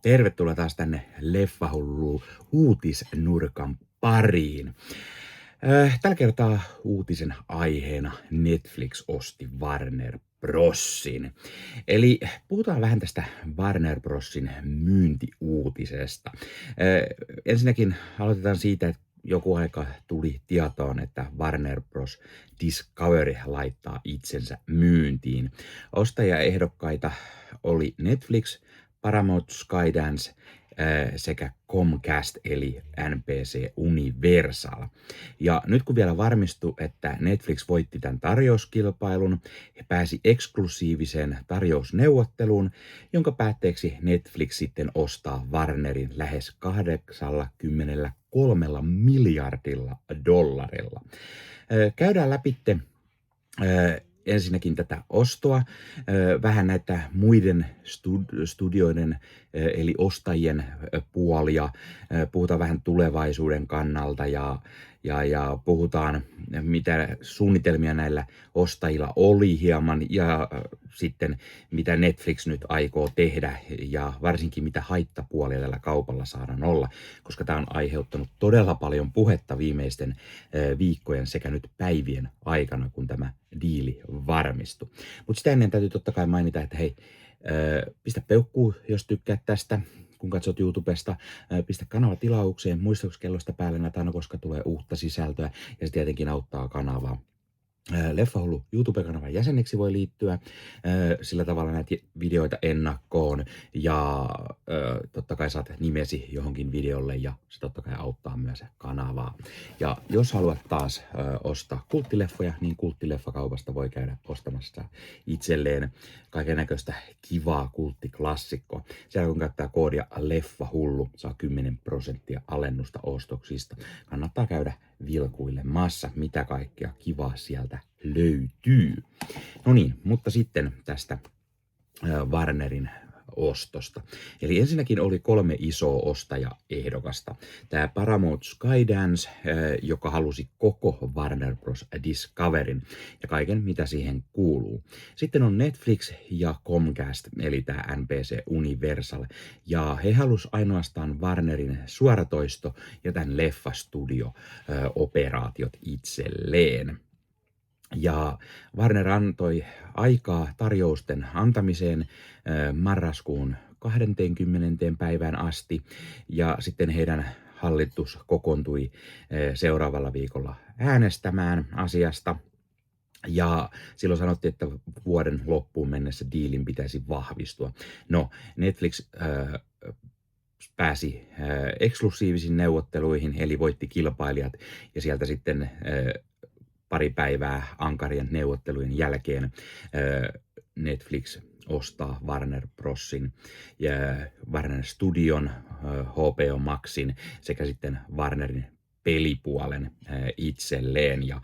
Tervetuloa taas tänne Leffahullu uutisnurkan pariin. Tällä kertaa uutisen aiheena Netflix osti Warner Brosin. Eli puhutaan vähän tästä Warner Brosin myyntiuutisesta. Ensinnäkin aloitetaan siitä, että joku aika tuli tietoon, että Warner Bros. Discovery laittaa itsensä myyntiin. Ostajaehdokkaita oli Netflix, Paramount Skydance sekä Comcast eli NBC Universal. Ja nyt kun vielä varmistui, että Netflix voitti tämän tarjouskilpailun, he pääsi eksklusiiviseen tarjousneuvotteluun, jonka päätteeksi Netflix sitten ostaa Warnerin lähes 83 miljardilla dollarilla. Käydään läpitte ensinnäkin tätä ostoa, vähän näitä muiden studioiden eli ostajien puolia, puhutaan vähän tulevaisuuden kannalta ja puhutaan mitä suunnitelmia näillä ostajilla oli hieman ja sitten mitä Netflix nyt aikoo tehdä ja varsinkin mitä haittapuolia tällä kaupalla saadaan olla, koska tämä on aiheuttanut todella paljon puhetta viimeisten viikkojen sekä nyt päivien aikana, kun tämä diili varmistui. Mutta sitä ennen täytyy totta kai mainita, että hei, pistä peukkuu, jos tykkäät tästä, kun katsot YouTubesta, pistä kanava tilaukseen, muistutuskellosta päälle näitä aina, koska tulee uutta sisältöä, ja se tietenkin auttaa kanavaa. Leffahullu YouTube-kanavan jäseneksi voi liittyä, sillä tavalla näitä videoita ennakkoon ja totta kai saat nimesi johonkin videolle ja se totta kai auttaa myös kanavaa. Ja jos haluat taas ostaa kulttileffoja, niin kulttileffakaupasta voi käydä ostamassa itselleen kaikennäköistä kivaa kulttiklassikkoa. Siellä kun käyttää koodia Leffahullu, saa 10% alennusta ostoksista. Kannattaa käydä vilkuilemassa, mitä kaikkea kivaa sieltä löytyy. No niin, mutta sitten tästä Warnerin ostosta. Eli ensinnäkin oli 3 isoa ostajaehdokasta. Tämä Paramount Skydance, joka halusi koko Warner Bros. Discoveryn ja kaiken, mitä siihen kuuluu. Sitten on Netflix ja Comcast, eli tämä NBC Universal. Ja he halusivat ainoastaan Warnerin suoratoisto ja tämän leffastudio-operaatiot itselleen. Ja Warner antoi aikaa tarjousten antamiseen marraskuun 20. päivään asti ja sitten heidän hallitus kokoontui seuraavalla viikolla äänestämään asiasta. Ja silloin sanottiin, että vuoden loppuun mennessä diilin pitäisi vahvistua. No, Netflix pääsi eksklusiivisiin neuvotteluihin, eli voitti kilpailijat ja sieltä sitten pari päivää ankarien neuvottelujen jälkeen Netflix ostaa Warner Brosin ja Warner Studion, HBO Maxin sekä sitten Warnerin pelipuolen itselleen ja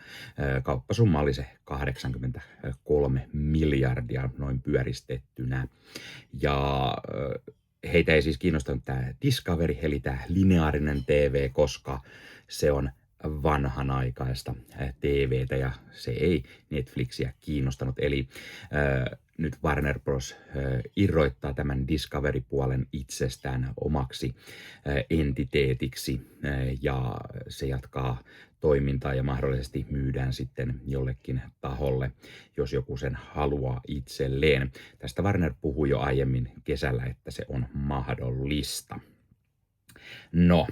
kauppasumma oli se 83 miljardia noin pyöristettynä. Ja heitä ei siis kiinnostanut tämä Discovery eli tämä lineaarinen TV, koska se on vanhanaikaista TVtä ja se ei Netflixiä kiinnostanut. Eli nyt Warner Bros. Irroittaa tämän Discovery-puolen itsestään omaksi entiteetiksi ja se jatkaa toimintaa ja mahdollisesti myydään sitten jollekin taholle, jos joku sen haluaa itselleen. Tästä Warner puhui jo aiemmin kesällä, että se on mahdollista. No,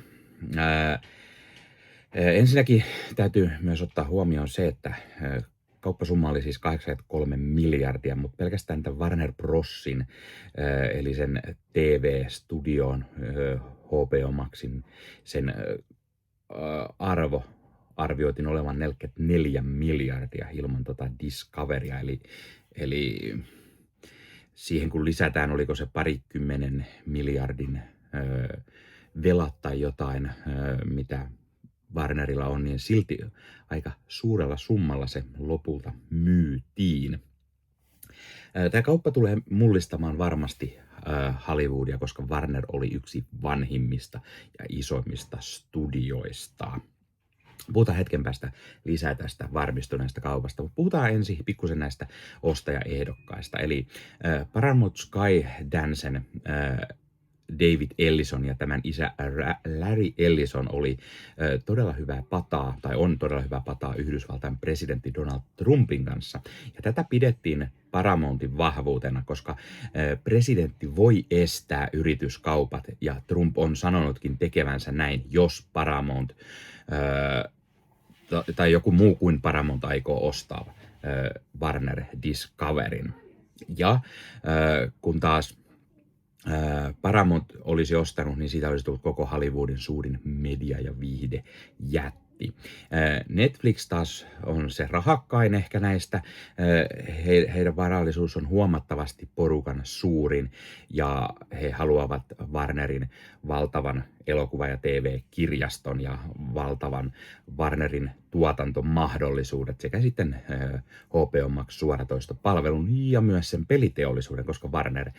ensinnäkin täytyy myös ottaa huomioon se, että kauppasumma oli siis 83 miljardia, mutta pelkästään tämän Warner Brosin, eli sen TV-studion, HBO Maxin, sen arvo arvioitiin olevan 44 miljardia ilman Discoverya, eli siihen kun lisätään, oliko se 20 miljardin velat tai jotain, mitä Warnerilla on, niin silti aika suurella summalla se lopulta myytiin. Tämä kauppa tulee mullistamaan varmasti Hollywoodia, koska Warner oli yksi vanhimmista ja isoimmista studioista. Puhutaan hetken päästä lisää tästä varmistuneesta kaupasta, mutta puhutaan ensin pikkusen näistä ostajaehdokkaista. Eli Paramount Skydancen David Ellison ja tämän isä Larry Ellison oli todella hyvää pataa, tai on todella hyvää pataa Yhdysvaltain presidentti Donald Trumpin kanssa. Ja tätä pidettiin Paramountin vahvuutena, koska presidentti voi estää yrityskaupat, ja Trump on sanonutkin tekevänsä näin, jos Paramount tai joku muu kuin Paramount aikoo ostaa Warner Discoveryn. Ja kun taas Paramount olisi ostanut, niin siitä olisi tullut koko Hollywoodin suurin media- ja viihdejätti. Netflix taas on se rahakkain ehkä näistä. Heidän varallisuus on huomattavasti porukan suurin ja he haluavat Warnerin valtavan elokuva- ja TV-kirjaston ja valtavan Warnerin tuotantomahdollisuudet sekä sitten HBO Max suoratoistopalvelun ja myös sen peliteollisuuden, koska Warner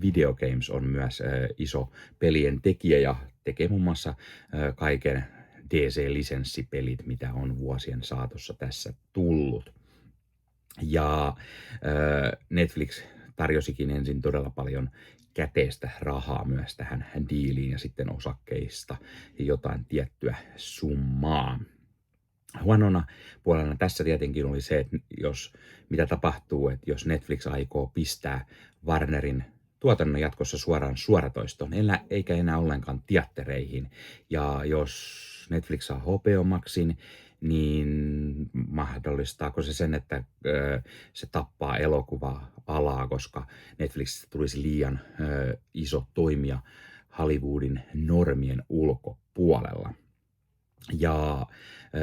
Video Games on myös iso pelien tekijä ja tekee muun muassa kaiken DC-lisenssipelit, mitä on vuosien saatossa tässä tullut. Ja Netflix tarjosikin ensin todella paljon käteistä rahaa myös tähän diiliin ja sitten osakkeista jotain tiettyä summaa. Huonona puolena tässä tietenkin oli se, että mitä tapahtuu, että jos Netflix aikoo pistää Warnerin tuotannon jatkossa suoraan suoratoistoon, eikä enää ollenkaan teattereihin. Ja jos Netflix saa HBO Maxin, niin mahdollistaako se sen, että se tappaa elokuva-alaa, koska Netflix tulisi liian iso toimija Hollywoodin normien ulkopuolella. Ja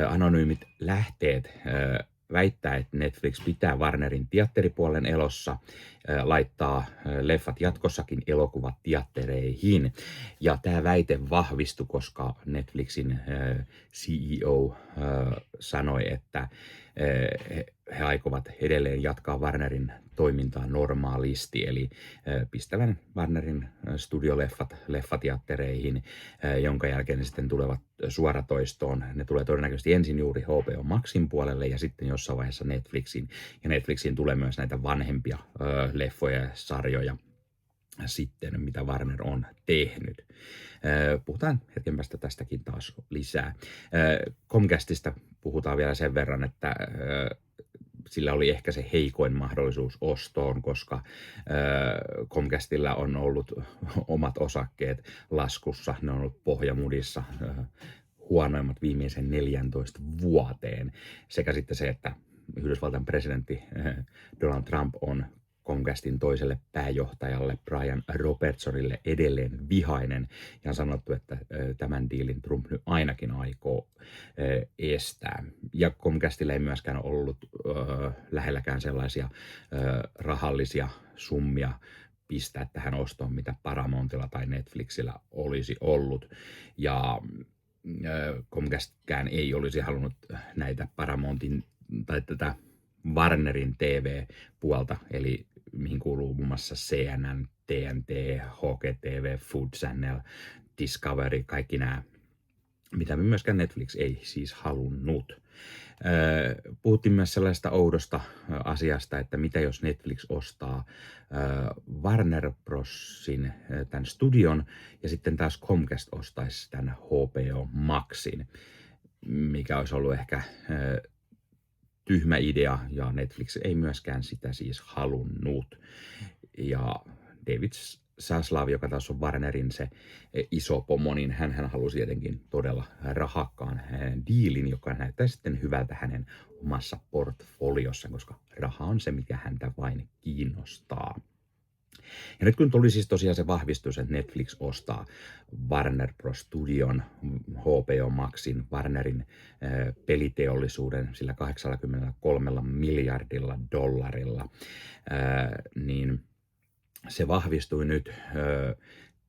anonyymit lähteet väittää, että Netflix pitää Warnerin teatteripuolen elossa, laittaa leffat jatkossakin elokuvat teattereihin. Ja tämä väite vahvistui, koska Netflixin CEO sanoi, että he aikovat edelleen jatkaa Warnerin toimintaa normaalisti, eli pistävän Warnerin studioleffat leffateattereihin, jonka jälkeen ne sitten tulevat suoratoistoon. Ne tulee todennäköisesti ensin juuri HBO Maxin puolelle ja sitten jossain vaiheessa Netflixin. Ja Netflixiin tulee myös näitä vanhempia leffoja ja sarjoja sitten, mitä Warner on tehnyt. Puhutaan hetken päästä tästäkin taas lisää. Comcastista puhutaan vielä sen verran, että sillä oli ehkä se heikoin mahdollisuus ostoon, koska Comcastilla on ollut omat osakkeet laskussa, ne on ollut pohjamudissa huonoimmat viimeisen 14 vuoteen. Sekä sitten se, että Yhdysvaltain presidentti Donald Trump on Comcastin toiselle pääjohtajalle Brian Robertsonille edelleen vihainen ja on sanottu, että tämän diilin Trump nyt ainakin aikoo estää. Ja Comcastilla ei myöskään ollut lähelläkään sellaisia rahallisia summia pistää tähän ostoon, mitä Paramountilla tai Netflixillä olisi ollut. Ja Comcastkään ei olisi halunnut näitä Paramountin tai tätä Warnerin TV-puolta, eli mihin kuuluu muun muassa CNN, TNT, HGTV, Food Channel, Discovery, kaikki nämä, mitä myöskään Netflix ei siis halunnut. Puhuttiin myös sellaista oudosta asiasta, että mitä jos Netflix ostaa Warner Brosin tämän studion ja sitten taas Comcast ostaisi tämän HBO Maxin, mikä olisi ollut ehkä tyhmä idea, ja Netflix ei myöskään sitä siis halunnut. Ja David Zaslav, joka taas on Warnerin se iso pomo, niin hän halusi tietenkin todella rahakkaan diilin, joka näyttää sitten hyvältä hänen omassa portfoliossa, koska raha on se, mikä häntä vain kiinnostaa. Ja nyt kun tuli siis tosiaan se vahvistus, että Netflix ostaa Warner Bros. Studion, HBO Maxin, Warnerin peliteollisuuden sillä $83 miljardilla, niin se vahvistui nyt.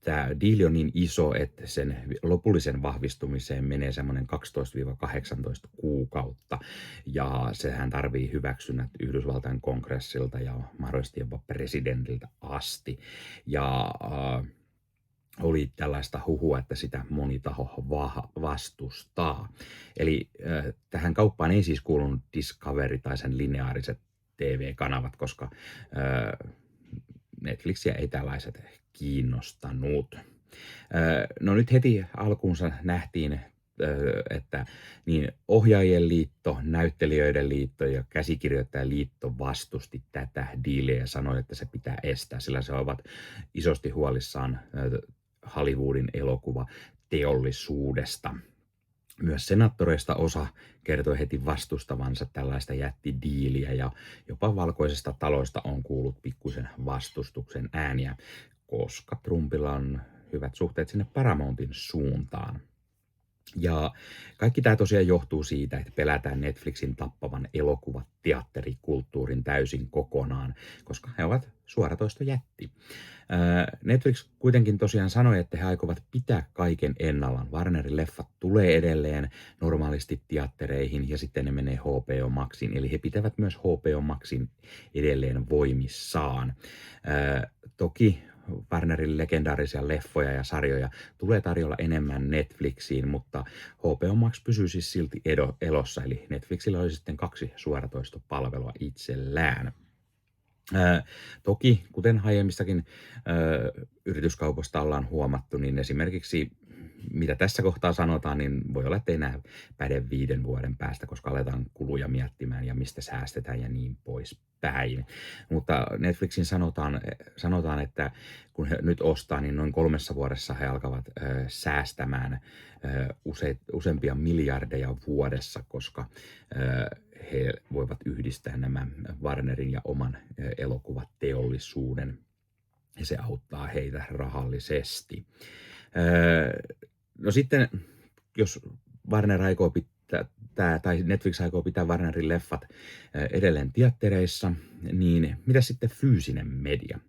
Tämä diili on niin iso, että sen lopullisen vahvistumiseen menee semmoinen 12-18 kuukautta. Ja sehän tarvii hyväksynnät Yhdysvaltain kongressilta ja mahdollisesti jopa presidentiltä asti. Ja oli tällaista huhua, että sitä moni taho vastustaa. Eli tähän kauppaan ei siis kuulunut Discovery tai sen lineaariset TV-kanavat, koska Netflixiä ei tällaiset kiinnostanut. No nyt heti alkuunsa nähtiin, että niin Ohjaajien liitto, Näyttelijöiden liitto ja Käsikirjoittajien liitto vastusti tätä diiliä ja sanoi, että se pitää estää, sillä se ovat isosti huolissaan Hollywoodin elokuvateollisuudesta. Myös senaattoreista osa kertoi heti vastustavansa tällaista jättidiiliä ja jopa Valkoisesta talosta on kuullut pikkuisen vastustuksen ääniä, koska Trumpilla on hyvät suhteet sinne Paramountin suuntaan. Ja kaikki tämä tosiaan johtuu siitä, että pelätään Netflixin tappavan elokuvateatterikulttuurin täysin kokonaan, koska he ovat suoratoistojätti. Netflix kuitenkin tosiaan sanoi, että he aikovat pitää kaiken ennallaan. Warnerin leffat tulee edelleen normaalisti teattereihin ja sitten ne menee HBO Maxiin, eli he pitävät myös HBO Maxin edelleen voimissaan. Toki Warnerin legendaarisia leffoja ja sarjoja tulee tarjolla enemmän Netflixiin, mutta HBO Max pysyy siis silti elossa, eli Netflixillä oli sitten 2 suoratoistopalvelua itsellään. Toki, kuten aiemmistakin yrityskaupoista ollaan huomattu, niin esimerkiksi mitä tässä kohtaa sanotaan, niin voi olla, että ei enää päde 5 vuoden päästä, koska aletaan kuluja miettimään ja mistä säästetään ja niin poispäin. Mutta Netflixin sanotaan, että kun he nyt ostaa, niin noin 3 vuodessa he alkavat säästämään useampia miljardeja vuodessa, koska he voivat yhdistää nämä Warnerin ja oman elokuvateollisuuden, ja se auttaa heitä rahallisesti. No sitten, jos Warner aikoo pitää, tai Netflix aikoo pitää Warnerin leffat edelleen teattereissa, niin mitä sitten fyysinen media?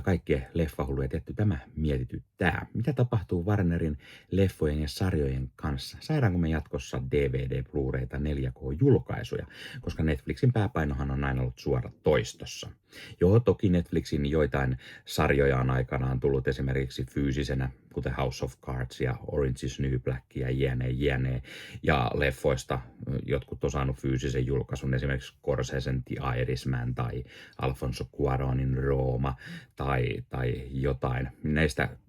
Kaikkien leffahulluja tietty tämä mietityttää. Mitä tapahtuu Warnerin leffojen ja sarjojen kanssa? Saadaanko me jatkossa DVD, Blu-rayta, 4K-julkaisuja? Koska Netflixin pääpainohan on aina ollut suoratoistossa. Joo, toki Netflixin joitain sarjoja on aikanaan tullut esimerkiksi fyysisenä, kuten House of Cards ja Orange is New Black ja jne. Ja leffoista jotkut on saanut fyysisen julkaisun, esimerkiksi Scorsesen The Irishman tai Alfonso Cuaronin Rooma tai jotain.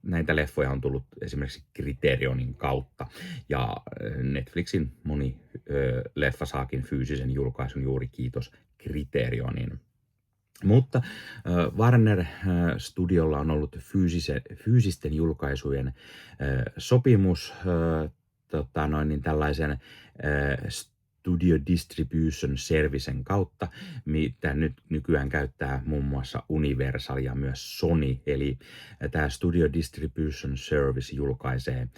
Näitä leffoja on tullut esimerkiksi Criterionin kautta, ja Netflixin moni leffa saakin fyysisen julkaisun juuri kiitos Criterionin. Mutta Warner Studiolla on ollut fyysisten julkaisujen sopimus tällaisen Studio Distribution Servicen kautta, mitä nyt nykyään käyttää muun muassa Universal ja myös Sony. Eli tämä Studio Distribution Service julkaisee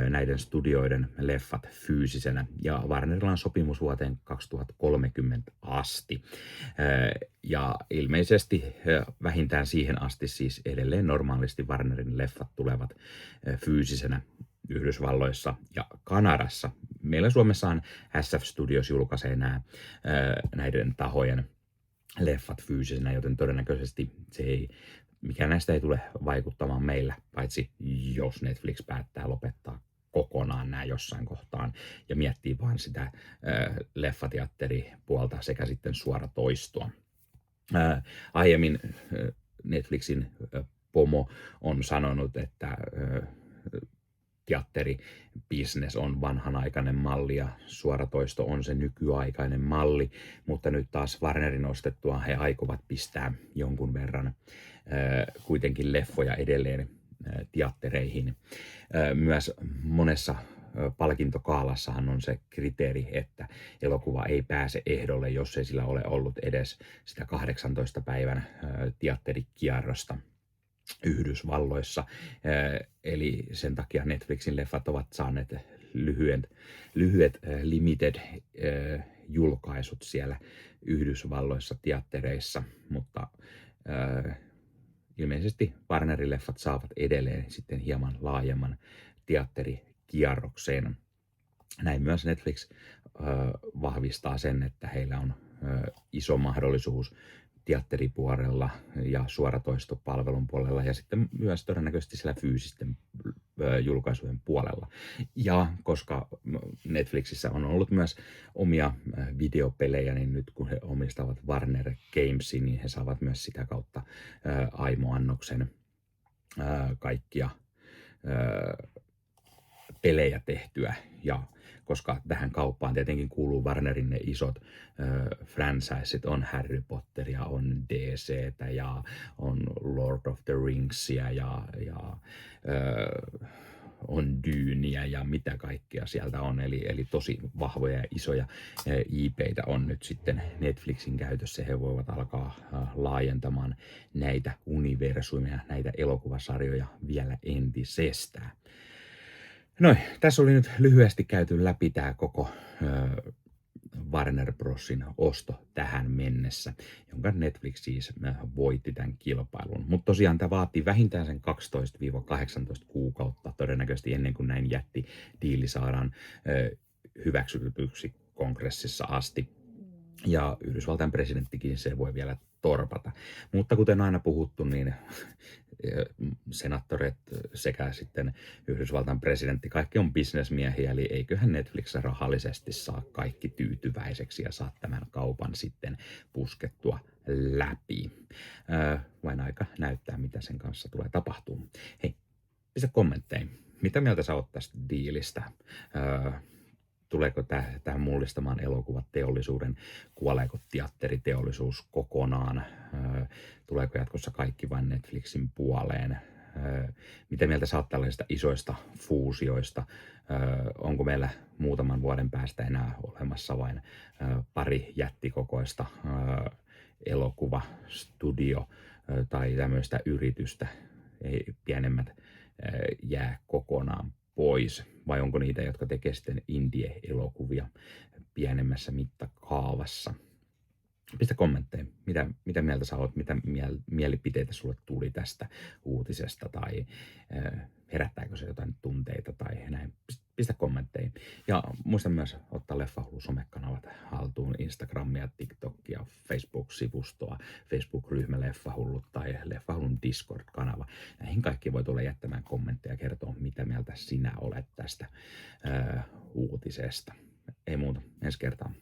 näiden studioiden leffat fyysisenä, ja Warnerilla on sopimus vuoteen 2030 asti. Ja ilmeisesti vähintään siihen asti siis edelleen normaalisti Warnerin leffat tulevat fyysisenä Yhdysvalloissa ja Kanadassa. Meillä Suomessahan SF Studios julkaisee näiden tahojen leffat fyysisenä, joten todennäköisesti mikään näistä ei tule vaikuttamaan meillä, paitsi jos Netflix päättää lopettaa kokonaan nämä jossain kohtaan ja miettii vaan sitä leffateatteripuolta sekä sitten suoratoistoa. Aiemmin Netflixin pomo on sanonut, että teatteribisnes on vanhanaikainen malli ja suoratoisto on se nykyaikainen malli, mutta nyt taas Warnerin ostettua he aikovat pistää jonkun verran kuitenkin leffoja edelleen teattereihin. Myös monessa palkintokaalassahan on se kriteeri, että elokuva ei pääse ehdolle, jos ei sillä ole ollut edes sitä 18 päivän teatterikierrosta Yhdysvalloissa. Eli sen takia Netflixin leffat ovat saaneet lyhyet limited julkaisut siellä Yhdysvalloissa teattereissa, mutta ilmeisesti Warnerin leffat saavat edelleen sitten hieman laajemman teatterikierroksen. Näin myös Netflix vahvistaa sen, että heillä on iso mahdollisuus teatteripuolella ja suoratoistopalvelun puolella ja sitten myös todennäköisesti siellä fyysisten julkaisujen puolella. Ja koska Netflixissä on ollut myös omia videopelejä, niin nyt kun he omistavat Warner Gamesin, niin he saavat myös sitä kautta aimo-annoksen kaikkia pelejä tehtyä. Ja koska tähän kauppaan tietenkin kuuluu Warnerin ne isot franchiseit, on Harry Potteria, on DCtä ja on Lord of the Ringsia ja on Dyyniä ja mitä kaikkea sieltä on. Eli tosi vahvoja ja isoja IP:itä on nyt sitten Netflixin käytössä. He voivat alkaa laajentamaan näitä universumeja, näitä elokuvasarjoja vielä entisestään. No, tässä oli nyt lyhyesti käyty läpi tämä koko Warner Brosin osto tähän mennessä, jonka Netflix siis voitti tämän kilpailun. Mutta tosiaan tämä vaatii vähintään sen 12-18 kuukautta todennäköisesti ennen kuin näin jättidiili saadaan hyväksytyksi kongressissa asti. Ja Yhdysvaltain presidenttikin se voi vielä torpata. Mutta kuten aina puhuttu, niin senaattorit sekä sitten Yhdysvaltain presidentti, kaikki on bisnesmiehiä, eli eiköhän Netflix rahallisesti saa kaikki tyytyväiseksi ja saa tämän kaupan sitten puskettua läpi. Vain aika näyttää, mitä sen kanssa tulee tapahtumaan. Hei, pistä kommentteihin. Mitä mieltä sä oot tästä diilistä? Tuleeko tähän mullistamaan elokuvateollisuuden? Kuoleeko teatteriteollisuus kokonaan? Tuleeko jatkossa kaikki vain Netflixin puoleen? Mitä mieltä sä oot tällaisista isoista fuusioista? Onko meillä muutaman vuoden päästä enää olemassa vain pari jättikokoista elokuvastudio tai tämmöistä yritystä? Ei pienemmät jää kokonaan pois, vai onko niitä, jotka tekee sitten indie-elokuvia pienemmässä mittakaavassa? Pistä kommentteja, mitä mieltä sä oot, mitä mielipiteitä sulle tuli tästä uutisesta, tai herättääkö se jotain tunteita tai näin. Pistä kommentteja. Ja muista myös ottaa Leffahullu somekanavat haltuun, Instagramia, TikTokia, Facebook-sivustoa, Facebook-ryhmä Leffahullut tai Leffahullun Discord-kanava. Näihin kaikki voi tulla jättämään kommentteja ja kertoa, mitä mieltä sinä olet tästä uutisesta. Ei muuta, ensi kertaan.